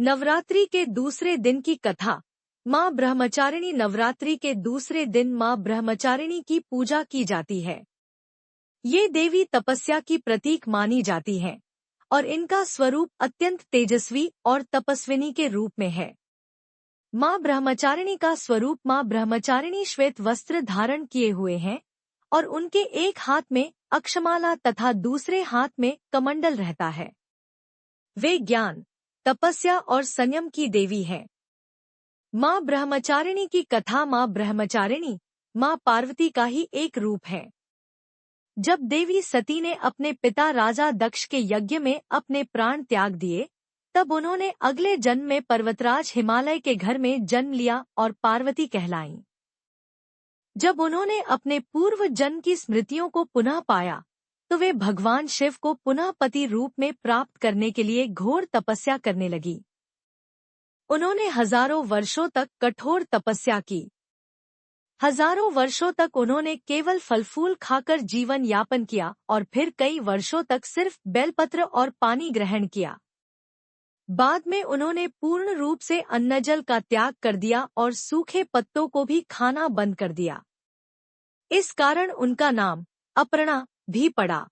नवरात्रि के दूसरे दिन की कथा। माँ ब्रह्मचारिणी। नवरात्रि के दूसरे दिन माँ ब्रह्मचारिणी की पूजा की जाती है। ये देवी तपस्या की प्रतीक मानी जाती हैं और इनका स्वरूप अत्यंत तेजस्वी और तपस्विनी के रूप में है। माँ ब्रह्मचारिणी का स्वरूप माँ ब्रह्मचारिणी श्वेत वस्त्र धारण किए हुए हैं और उनके एक हाथ में अक्षमाला तथा दूसरे हाथ में कमंडल रहता है। वे ज्ञान, तपस्या और संयम की देवी हैं। माँ ब्रह्मचारिणी की कथा। माँ ब्रह्मचारिणी माँ पार्वती का ही एक रूप है। जब देवी सती ने अपने पिता राजा दक्ष के यज्ञ में अपने प्राण त्याग दिए, तब उन्होंने अगले जन्म में पर्वतराज हिमालय के घर में जन्म लिया और पार्वती कहलाईं। जब उन्होंने अपने पूर्व जन्म की स्मृतियों को पुनः पाया, तो वे भगवान शिव को पुनः पति रूप में प्राप्त करने के लिए घोर तपस्या करने लगी। उन्होंने हजारों वर्षों तक कठोर तपस्या की। हजारों वर्षों तक उन्होंने केवल फल फूल खाकर जीवन यापन किया और फिर कई वर्षों तक सिर्फ बेलपत्र और पानी ग्रहण किया। बाद में उन्होंने पूर्ण रूप से अन्नजल का त्याग कर दिया और सूखे पत्तों को भी खाना बंद कर दिया। इस कारण उनका नाम अपर्णा भी पड़ा।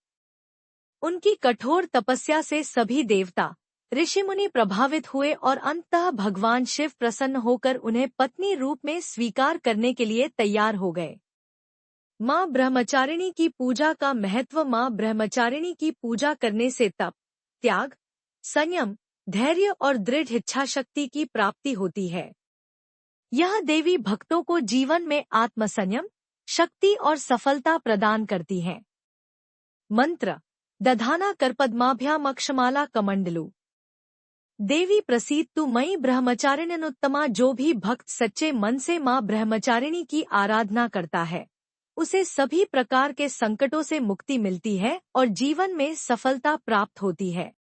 उनकी कठोर तपस्या से सभी देवता, ऋषिमुनि प्रभावित हुए और अंततः भगवान शिव प्रसन्न होकर उन्हें पत्नी रूप में स्वीकार करने के लिए तैयार हो गए। माँ ब्रह्मचारिणी की पूजा का महत्व। माँ ब्रह्मचारिणी की पूजा करने से तप, त्याग, संयम, धैर्य और दृढ़ इच्छाशक्ति की प्राप्ति होती है। यह देवी भक्तों को जीवन में आत्मसंयम, शक्ति और सफलता प्रदान करती है। मंत्र। दधाना करपद्माभ्याम अक्षमाला कमंडलू। देवी प्रसीदतु मयि ब्रह्मचारिण्यनुत्तमा। जो भी भक्त सच्चे मन से माँ ब्रह्मचारिणी की आराधना करता है, उसे सभी प्रकार के संकटों से मुक्ति मिलती है और जीवन में सफलता प्राप्त होती है।